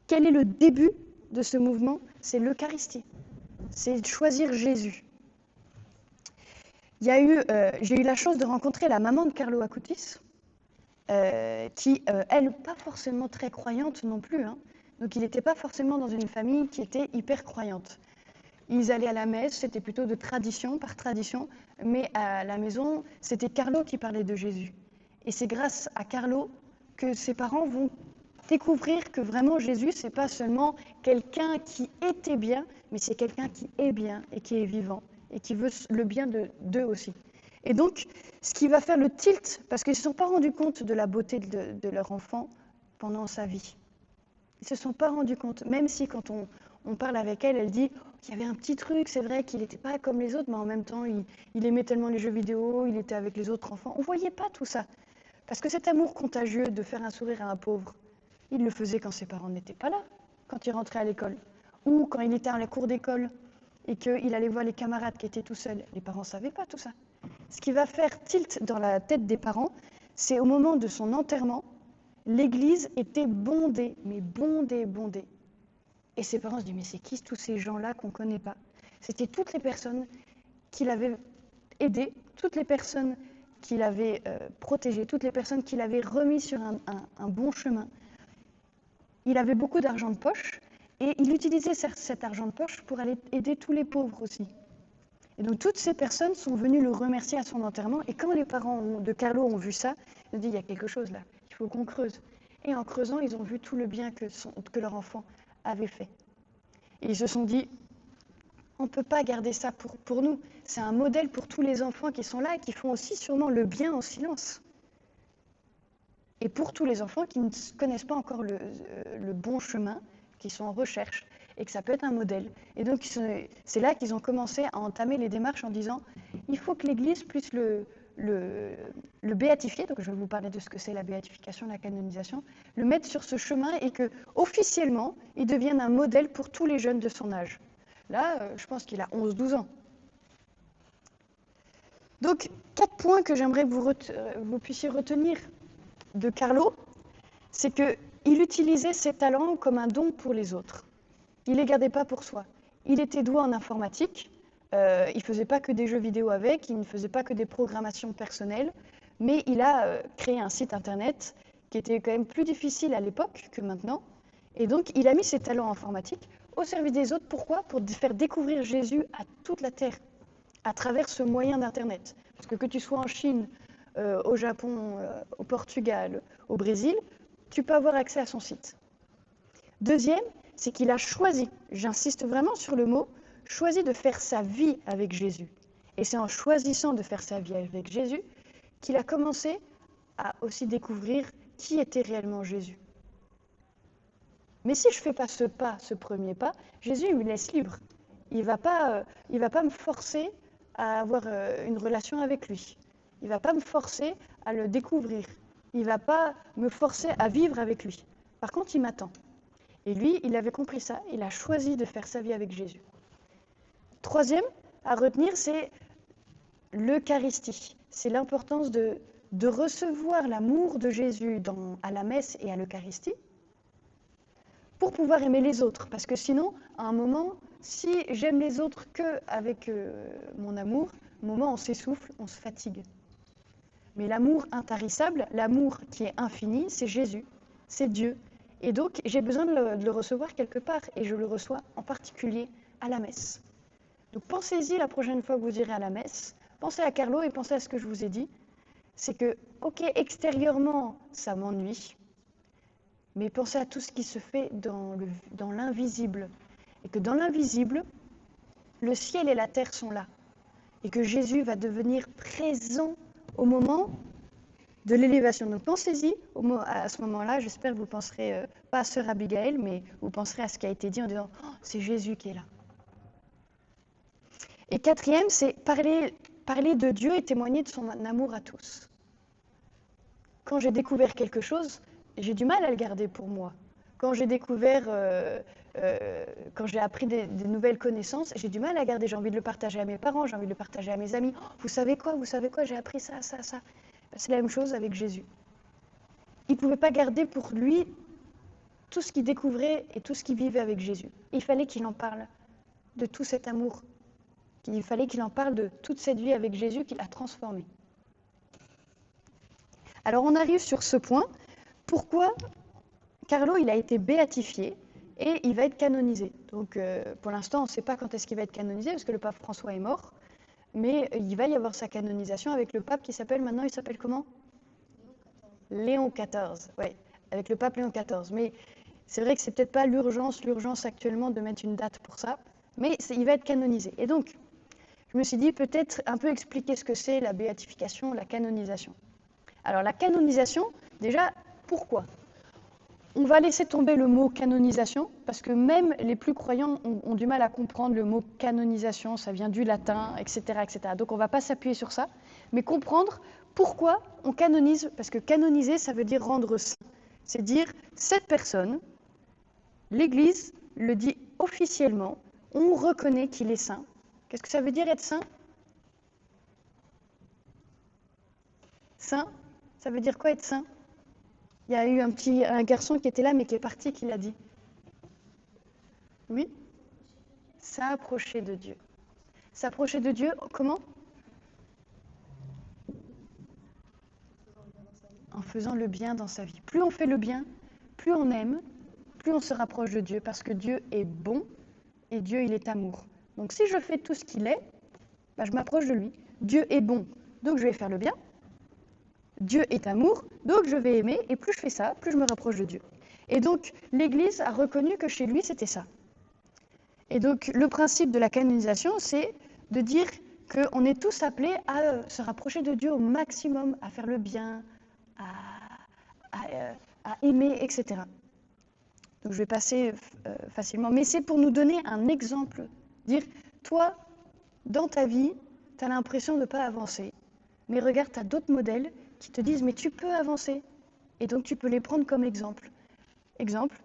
quel est le début de ce mouvement? C'est l'Eucharistie. C'est choisir Jésus. J'ai eu la chance de rencontrer la maman de Carlo Acutis, qui, elle, pas forcément très croyante non plus. Hein. Donc il n'était pas forcément dans une famille qui était hyper croyante. Ils allaient à la messe, c'était plutôt de tradition, par tradition, mais à la maison, c'était Carlo qui parlait de Jésus. Et c'est grâce à Carlo que ses parents vont découvrir que vraiment Jésus, c'est pas seulement quelqu'un qui était bien, mais c'est quelqu'un qui est bien et qui est vivant et qui veut le bien d'eux aussi. Et donc, ce qui va faire le tilt, parce qu'ils ne se sont pas rendus compte de la beauté de leur enfant pendant sa vie. Ils ne se sont pas rendus compte, même si quand on parle avec elle, elle dit qu'il y avait un petit truc, c'est vrai qu'il n'était pas comme les autres, mais en même temps, il aimait tellement les jeux vidéo, il était avec les autres enfants. On ne voyait pas tout ça. Parce que cet amour contagieux de faire un sourire à un pauvre, il le faisait quand ses parents n'étaient pas là, quand il rentrait à l'école, ou quand il était à la cour d'école et qu'il allait voir les camarades qui étaient tout seuls. Les parents ne savaient pas tout ça. Ce qui va faire tilt dans la tête des parents, c'est au moment de son enterrement, l'église était bondée, mais bondée, bondée. Et ses parents se disent, mais c'est qui tous ces gens-là qu'on ne connaît pas? C'était toutes les personnes qui l'avaient aidé, toutes les personnes qui l'avaient protégé, toutes les personnes qui l'avaient remis sur un bon chemin. Il avait beaucoup d'argent de poche et il utilisait cet argent de poche pour aller aider tous les pauvres aussi. Et donc toutes ces personnes sont venues le remercier à son enterrement et quand les parents de Carlo ont vu ça, ils ont dit il y a quelque chose là, il faut qu'on creuse. Et en creusant, ils ont vu tout le bien que leur enfant avait fait. Et ils se sont dit on ne peut pas garder ça pour nous. C'est un modèle pour tous les enfants qui sont là et qui font aussi sûrement le bien en silence. Et pour tous les enfants qui ne connaissent pas encore le bon chemin, qui sont en recherche, et que ça peut être un modèle. Et donc, c'est là qu'ils ont commencé à entamer les démarches en disant il faut que l'Église puisse le béatifier, donc je vais vous parler de ce que c'est la béatification, la canonisation, le mettre sur ce chemin et que officiellement, il devienne un modèle pour tous les jeunes de son âge. Là, je pense qu'il a 11-12 ans. Donc, 4 points que j'aimerais que vous puissiez retenir de Carlo, c'est qu'il utilisait ses talents comme un don pour les autres. Il ne les gardait pas pour soi. Il était doué en informatique, Il ne faisait pas que des jeux vidéo avec, il ne faisait pas que des programmations personnelles, mais il a créé un site internet qui était quand même plus difficile à l'époque que maintenant. Et donc, il a mis ses talents informatiques au service des autres. Pourquoi? Pour faire découvrir Jésus à toute la terre, à travers ce moyen d'Internet. Parce que tu sois en Chine, au Japon, au Portugal, au Brésil, tu peux avoir accès à son site. Deuxième, c'est qu'il a choisi, j'insiste vraiment sur le mot, choisi de faire sa vie avec Jésus. Et c'est en choisissant de faire sa vie avec Jésus qu'il a commencé à aussi découvrir qui était réellement Jésus. Mais si je ne fais pas ce premier pas, Jésus il me laisse libre. Il ne va pas me forcer à avoir une relation avec lui. Il ne va pas me forcer à le découvrir. Il ne va pas me forcer à vivre avec lui. Par contre, il m'attend. Et lui, il avait compris ça. Il a choisi de faire sa vie avec Jésus. Troisième à retenir, c'est l'Eucharistie. C'est l'importance de recevoir l'amour de Jésus à la messe et à l'Eucharistie pour pouvoir aimer les autres. Parce que sinon, à un moment, si j'aime les autres qu'avec mon amour, au moment on s'essouffle, on se fatigue. Mais l'amour intarissable, l'amour qui est infini, c'est Jésus, c'est Dieu. Et donc, j'ai besoin de le recevoir quelque part, et je le reçois en particulier à la messe. Donc, pensez-y la prochaine fois que vous irez à la messe, pensez à Carlo et pensez à ce que je vous ai dit. C'est que, ok, extérieurement, ça m'ennuie, mais pensez à tout ce qui se fait dans l'invisible. Et que dans l'invisible, le ciel et la terre sont là. Et que Jésus va devenir présent au moment de l'élévation. Donc pensez-y à ce moment-là. J'espère que vous penserez pas à sœur Abigail, mais vous penserez à ce qui a été dit en disant oh, c'est Jésus qui est là. Et quatrième, c'est parler de Dieu et témoigner de son amour à tous. Quand j'ai découvert quelque chose, j'ai du mal à le garder pour moi. Quand j'ai découvert, quand j'ai appris des nouvelles connaissances, j'ai du mal à garder. J'ai envie de le partager à mes parents, j'ai envie de le partager à mes amis. Oh, vous savez quoi, j'ai appris ça. C'est la même chose avec Jésus. Il ne pouvait pas garder pour lui tout ce qu'il découvrait et tout ce qu'il vivait avec Jésus. Il fallait qu'il en parle de tout cet amour. Il fallait qu'il en parle de toute cette vie avec Jésus qu'il a transformée. Alors on arrive sur ce point. Pourquoi Carlo il a été béatifié et il va être canonisé. Donc pour l'instant on ne sait pas quand est-ce qu'il va être canonisé parce que le pape François est mort. Mais il va y avoir sa canonisation avec le pape qui s'appelle maintenant, il s'appelle comment? Léon XIV, oui, avec le pape Léon XIV. Mais c'est vrai que c'est peut-être pas l'urgence actuellement de mettre une date pour ça, mais il va être canonisé. Et donc, je me suis dit peut-être un peu expliquer ce que c'est la béatification, la canonisation. Alors la canonisation, déjà, pourquoi? On va laisser tomber le mot canonisation, parce que même les plus croyants ont du mal à comprendre le mot canonisation, ça vient du latin, etc. etc. Donc on ne va pas s'appuyer sur ça, mais comprendre pourquoi on canonise, parce que canoniser, ça veut dire rendre saint. C'est dire, cette personne, l'Église le dit officiellement, on reconnaît qu'il est saint. Qu'est-ce que ça veut dire être saint? Saint, ça veut dire quoi être saint? Il y a eu un garçon qui était là, mais qui est parti, qui l'a dit. Oui? S'approcher de Dieu. S'approcher de Dieu, comment? En faisant le bien dans sa vie. Plus on fait le bien, plus on aime, plus on se rapproche de Dieu, parce que Dieu est bon et Dieu, il est amour. Donc si je fais tout ce qu'il est, je m'approche de lui. Dieu est bon, donc je vais faire le bien. Dieu est amour, donc je vais aimer, et plus je fais ça, plus je me rapproche de Dieu. Et donc, l'Église a reconnu que chez lui, c'était ça. Et donc, le principe de la canonisation, c'est de dire qu'on est tous appelés à se rapprocher de Dieu au maximum, à faire le bien, à aimer, etc. Donc, je vais passer facilement. Mais c'est pour nous donner un exemple. Dire, toi, dans ta vie, tu as l'impression de ne pas avancer. Mais regarde, tu as d'autres modèles qui te disent, mais tu peux avancer. Et donc, tu peux les prendre comme exemple. Exemple,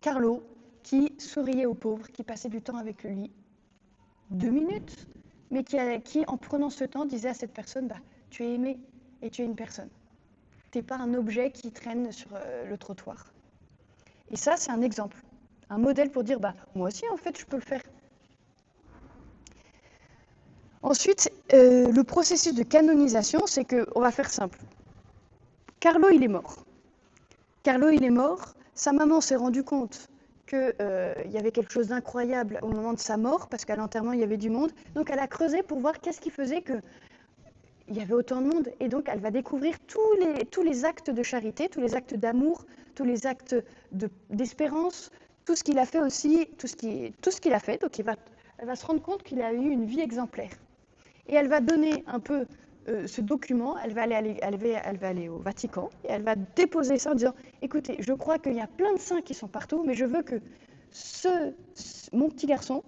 Carlo, qui souriait aux pauvres, qui passait du temps avec lui, 2 minutes, mais qui, en prenant ce temps, disait à cette personne, tu es aimé et tu es une personne. Tu n'es pas un objet qui traîne sur le trottoir. Et ça, c'est un exemple, un modèle pour dire, moi aussi, en fait, je peux le faire. Ensuite, le processus de canonisation, c'est qu'on va faire simple. Carlo, il est mort. Carlo, il est mort. Sa maman s'est rendue compte qu'il y avait quelque chose d'incroyable au moment de sa mort, parce qu'à l'enterrement, il y avait du monde. Donc, elle a creusé pour voir qu'est-ce qui faisait qu'il y avait autant de monde. Et donc, elle va découvrir tous les actes de charité, tous les actes d'amour, tous les actes d'espérance, tout ce qu'il a fait aussi, tout ce qu'il a fait. Donc, elle va se rendre compte qu'il a eu une vie exemplaire. Et elle va donner un peu ce document, elle va aller au Vatican et elle va déposer ça en disant « Écoutez, je crois qu'il y a plein de saints qui sont partout, mais je veux que mon petit garçon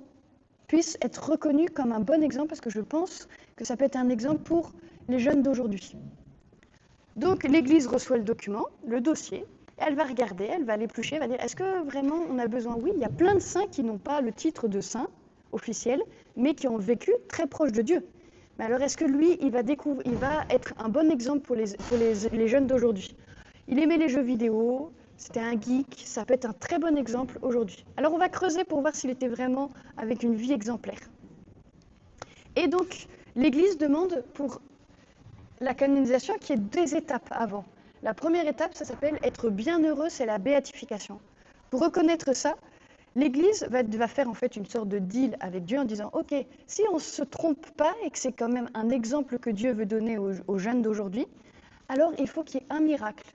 puisse être reconnu comme un bon exemple parce que je pense que ça peut être un exemple pour les jeunes d'aujourd'hui. » Donc l'Église reçoit le document, le dossier, elle va regarder, elle va l'éplucher, elle va dire « Est-ce que vraiment on a besoin ?» Oui, il y a plein de saints qui n'ont pas le titre de saint officiel, mais qui ont vécu très proche de Dieu. Mais alors, est-ce que lui, il va être un bon exemple pour les jeunes d'aujourd'hui? Il aimait les jeux vidéo, c'était un geek, ça peut être un très bon exemple aujourd'hui. Alors, on va creuser pour voir s'il était vraiment avec une vie exemplaire. Et donc, l'Église demande pour la canonisation qu'il y ait 2 étapes avant. La première étape, ça s'appelle être bienheureux, c'est la béatification. Pour reconnaître ça, l'Église va faire en fait une sorte de deal avec Dieu en disant « Ok, si on ne se trompe pas et que c'est quand même un exemple que Dieu veut donner aux jeunes d'aujourd'hui, alors il faut qu'il y ait un miracle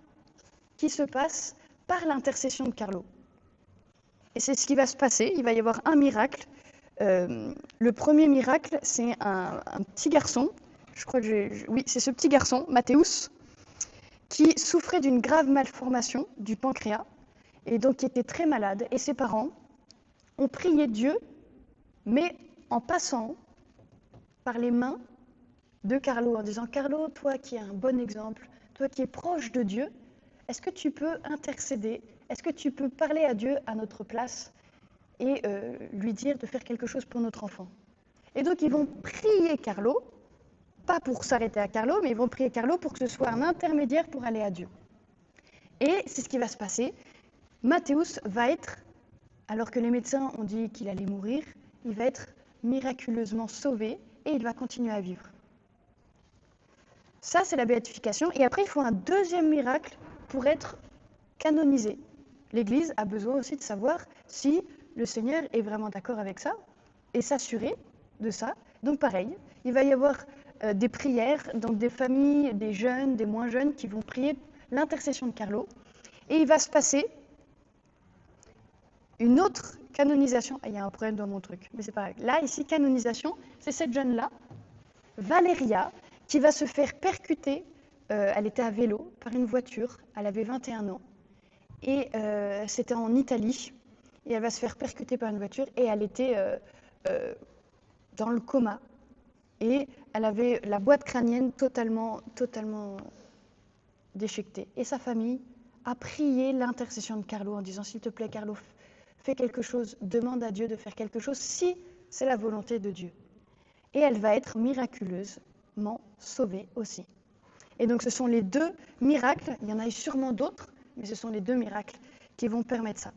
qui se passe par l'intercession de Carlo. » Et c'est ce qui va se passer, il va y avoir un miracle. Le premier miracle, c'est un petit garçon, je crois que oui, c'est ce petit garçon, Mathéus, qui souffrait d'une grave malformation du pancréas et donc qui était très malade. Et ses parents ont prié Dieu, mais en passant par les mains de Carlo, en disant « Carlo, toi qui es un bon exemple, toi qui es proche de Dieu, est-ce que tu peux intercéder? Est-ce que tu peux parler à Dieu à notre place et lui dire de faire quelque chose pour notre enfant ?» Et donc ils vont prier Carlo, pas pour s'arrêter à Carlo, mais ils vont prier Carlo pour que ce soit un intermédiaire pour aller à Dieu. Et c'est ce qui va se passer. Mathéus va être, alors que les médecins ont dit qu'il allait mourir, il va être miraculeusement sauvé et il va continuer à vivre. Ça, c'est la béatification. Et après, il faut un deuxième miracle pour être canonisé. L'Église a besoin aussi de savoir si le Seigneur est vraiment d'accord avec ça et s'assurer de ça. Donc pareil, il va y avoir des prières, donc des familles, des jeunes, des moins jeunes qui vont prier l'intercession de Carlo. Et il va se passer une autre canonisation. Il y a un problème dans mon truc, mais c'est pas grave. Là, ici, canonisation, c'est cette jeune-là, Valeria, qui va se faire percuter. Elle était à vélo par une voiture. Elle avait 21 ans. Et c'était en Italie. Et elle va se faire percuter par une voiture. Et elle était dans le coma. Et elle avait la boîte crânienne totalement déchiquetée. Et sa famille a prié l'intercession de Carlo en disant « S'il te plaît, Carlo, fais quelque chose, demande à Dieu de faire quelque chose si c'est la volonté de Dieu. » Et elle va être miraculeusement sauvée aussi. Et donc ce sont les 2 miracles, il y en a eu sûrement d'autres, mais ce sont les 2 miracles qui vont permettre ça.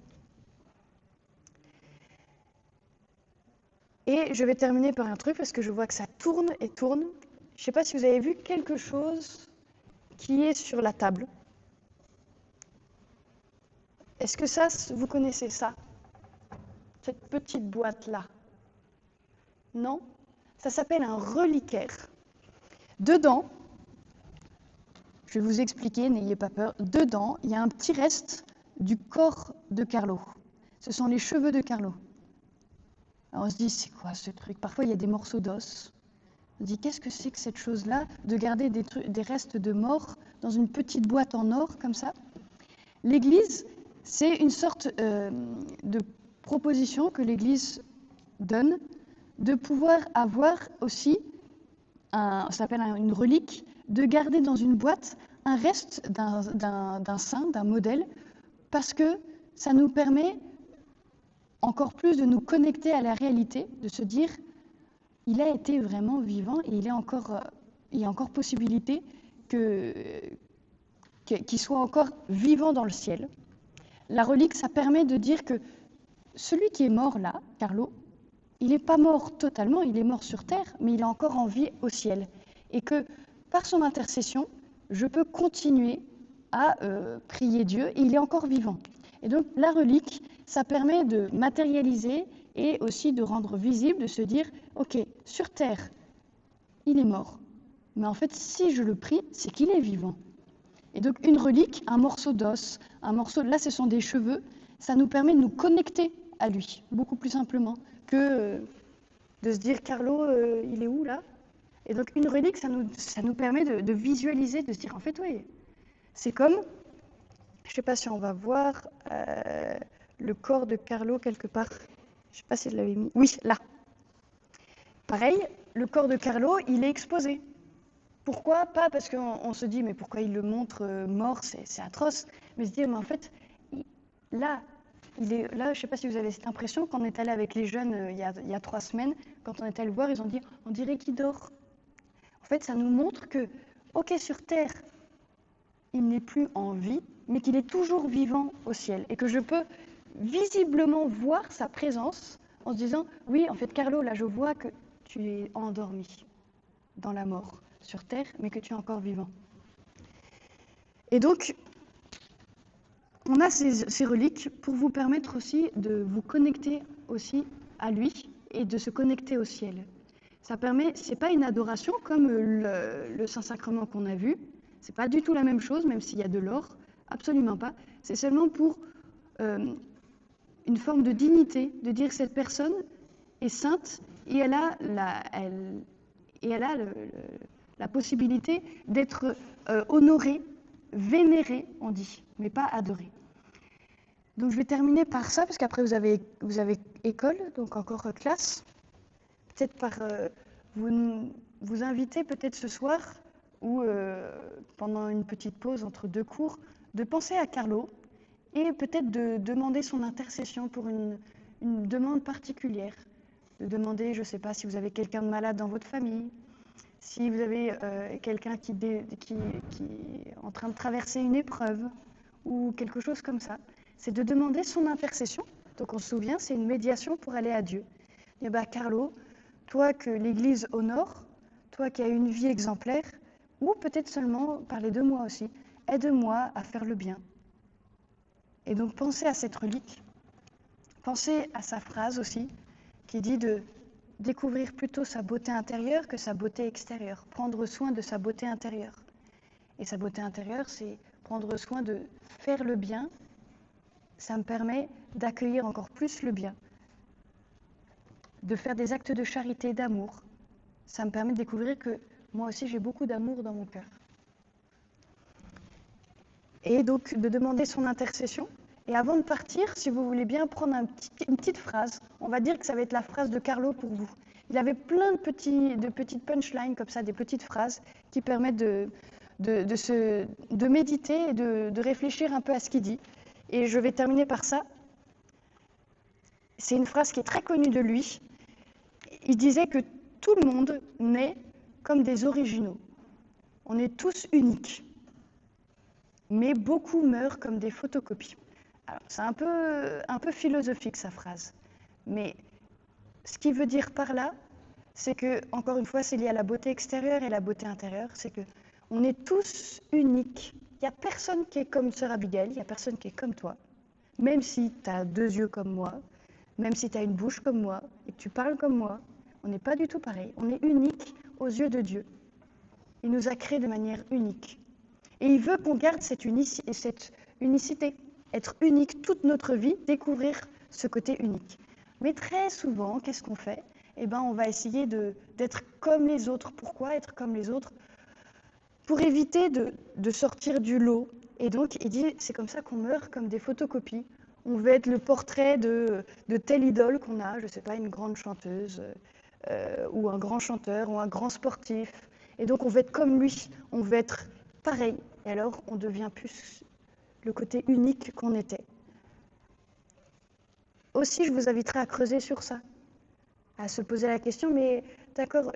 Et je vais terminer par un truc parce que je vois que ça tourne et tourne. Je ne sais pas si vous avez vu quelque chose qui est sur la table. Est-ce que ça, vous connaissez ça? Cette petite boîte-là? Non? Ça s'appelle un reliquaire. Dedans, je vais vous expliquer, n'ayez pas peur. Dedans, il y a un petit reste du corps de Carlo. Ce sont les cheveux de Carlo. Alors on se dit, c'est quoi ce truc? Parfois, il y a des morceaux d'os. On se dit, qu'est-ce que c'est que cette chose-là de garder des restes de morts dans une petite boîte en or, comme ça? L'Église, c'est une sorte de proposition que l'Église donne de pouvoir avoir aussi, ça s'appelle une relique, de garder dans une boîte un reste d'un saint, d'un modèle, parce que ça nous permet encore plus de nous connecter à la réalité, de se dire il a été vraiment vivant et il y a encore possibilité qu'il soit encore vivant dans le ciel. La relique, ça permet de dire que celui qui est mort là, Carlo, il n'est pas mort totalement, il est mort sur terre, mais il est encore en vie au ciel. Et que par son intercession, je peux continuer à prier Dieu et il est encore vivant. Et donc la relique, ça permet de matérialiser et aussi de rendre visible, de se dire, ok, sur terre, il est mort. Mais en fait, si je le prie, c'est qu'il est vivant. Et donc une relique, un morceau d'os, un morceau, là ce sont des cheveux, ça nous permet de nous connecter à lui, beaucoup plus simplement que de se dire Carlo, il est où là? Et donc une relique, ça nous permet de visualiser, de se dire en fait oui, c'est comme, je ne sais pas si on va voir le corps de Carlo quelque part, je ne sais pas si je l'avais mis, oui là. Pareil, le corps de Carlo, il est exposé. Pourquoi? Pas parce qu'on se dit, mais pourquoi il le montre mort, c'est atroce. Mais se dire, mais en fait, là, là, je ne sais pas si vous avez cette impression, quand on est allé avec les jeunes il y a 3 semaines, quand on est allé le voir, ils ont dit, on dirait qu'il dort. En fait, ça nous montre que, ok, sur Terre, il n'est plus en vie, mais qu'il est toujours vivant au ciel. Et que je peux visiblement voir sa présence en se disant, oui, en fait, Carlo, là, je vois que tu es endormi dans la mort sur terre, mais que tu es encore vivant. Et donc, on a ces reliques pour vous permettre aussi de vous connecter aussi à lui et de se connecter au ciel. Ça permet, c'est pas une adoration comme le Saint-Sacrement qu'on a vu, c'est pas du tout la même chose, même s'il y a de l'or, absolument pas. C'est seulement pour une forme de dignité, de dire que cette personne est sainte et elle a la possibilité d'être honorée, vénérée, on dit, mais pas adorée. Donc je vais terminer par ça, parce qu'après vous avez école, donc encore classe. Peut-être par vous inviter peut-être ce soir, ou pendant une petite pause entre 2 cours, de penser à Carlo, et peut-être de demander son intercession pour une demande particulière. De demander, je ne sais pas, si vous avez quelqu'un de malade dans votre famille, si vous avez quelqu'un qui est en train de traverser une épreuve ou quelque chose comme ça, c'est de demander son intercession. Donc on se souvient, c'est une médiation pour aller à Dieu. Et bien Carlo, toi que l'Église honore, toi qui as une vie exemplaire, ou peut-être seulement parler de moi aussi, aide-moi à faire le bien. Et donc pensez à cette relique, pensez à sa phrase aussi, qui dit de découvrir plutôt sa beauté intérieure que sa beauté extérieure, prendre soin de sa beauté intérieure. Et sa beauté intérieure, c'est prendre soin de faire le bien. Ça me permet d'accueillir encore plus le bien, de faire des actes de charité, d'amour. Ça me permet de découvrir que moi aussi j'ai beaucoup d'amour dans mon cœur. Et donc de demander son intercession. Et avant de partir, si vous voulez bien prendre une petite phrase, on va dire que ça va être la phrase de Carlo pour vous. Il avait plein de petites punchlines comme ça, des petites phrases qui permettent de méditer et de réfléchir un peu à ce qu'il dit. Et je vais terminer par ça. C'est une phrase qui est très connue de lui. Il disait que tout le monde naît comme des originaux. On est tous uniques. Mais beaucoup meurent comme des photocopies. Alors, c'est un peu philosophique, sa phrase. Mais ce qu'il veut dire par là, c'est que, encore une fois, c'est lié à la beauté extérieure et la beauté intérieure. C'est qu'on est tous uniques. Il n'y a personne qui est comme Sœur Abigail, il n'y a personne qui est comme toi. Même si tu as 2 yeux comme moi, même si tu as une bouche comme moi, et que tu parles comme moi, on n'est pas du tout pareil. On est unique aux yeux de Dieu. Il nous a créés de manière unique. Et il veut qu'on garde cette unicité, être unique toute notre vie, découvrir ce côté unique. Mais très souvent, qu'est-ce qu'on fait? Eh bien, on va essayer d'être comme les autres. Pourquoi être comme les autres? Pour éviter de sortir du lot. Et donc, il dit, c'est comme ça qu'on meurt comme des photocopies. On veut être le portrait de telle idole qu'on a, je ne sais pas, une grande chanteuse, ou un grand chanteur, ou un grand sportif. Et donc, on veut être comme lui, on veut être pareil. Et alors, on devient plus le côté unique qu'on était. Aussi, je vous inviterai à creuser sur ça, à se poser la question, mais d'accord,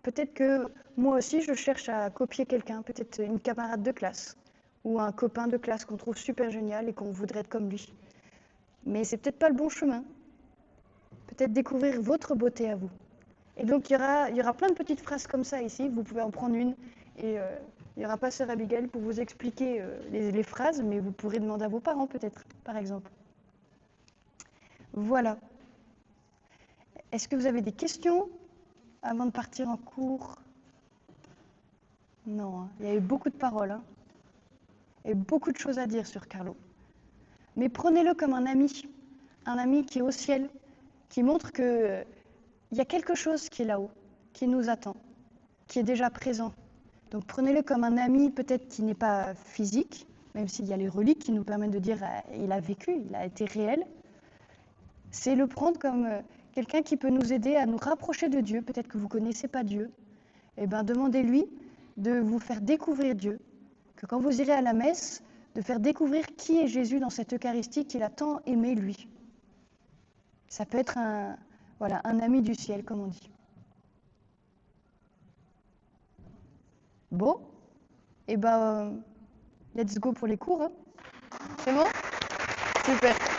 peut-être que moi aussi, je cherche à copier quelqu'un, peut-être une camarade de classe, ou un copain de classe qu'on trouve super génial et qu'on voudrait être comme lui. Mais c'est peut-être pas le bon chemin. peut-être découvrir votre beauté à vous. Et donc il y aura plein de petites phrases comme ça ici, vous pouvez en prendre une, et il n'y aura pas sœur Abigail pour vous expliquer les phrases, mais vous pourrez demander à vos parents peut-être, par exemple. Voilà. Est-ce que vous avez des questions avant de partir en cours? Non, hein. Il y a eu beaucoup de paroles, hein, et beaucoup de choses à dire sur Carlo. Mais prenez-le comme un ami qui est au ciel, qui montre qu'il y a quelque chose qui est là-haut, qui nous attend, qui est déjà présent. Donc prenez-le comme un ami peut-être qui n'est pas physique, même s'il y a les reliques qui nous permettent de dire il a vécu, il a été réel. C'est le prendre comme quelqu'un qui peut nous aider à nous rapprocher de Dieu. Peut-être que vous ne connaissez pas Dieu. Eh bien, demandez-lui de vous faire découvrir Dieu. Que quand vous irez à la messe, de faire découvrir qui est Jésus dans cette Eucharistie qu'il a tant aimé lui. Ça peut être un ami du ciel, comme on dit. Bon, eh ben, let's go pour les cours. Hein. C'est bon? Super.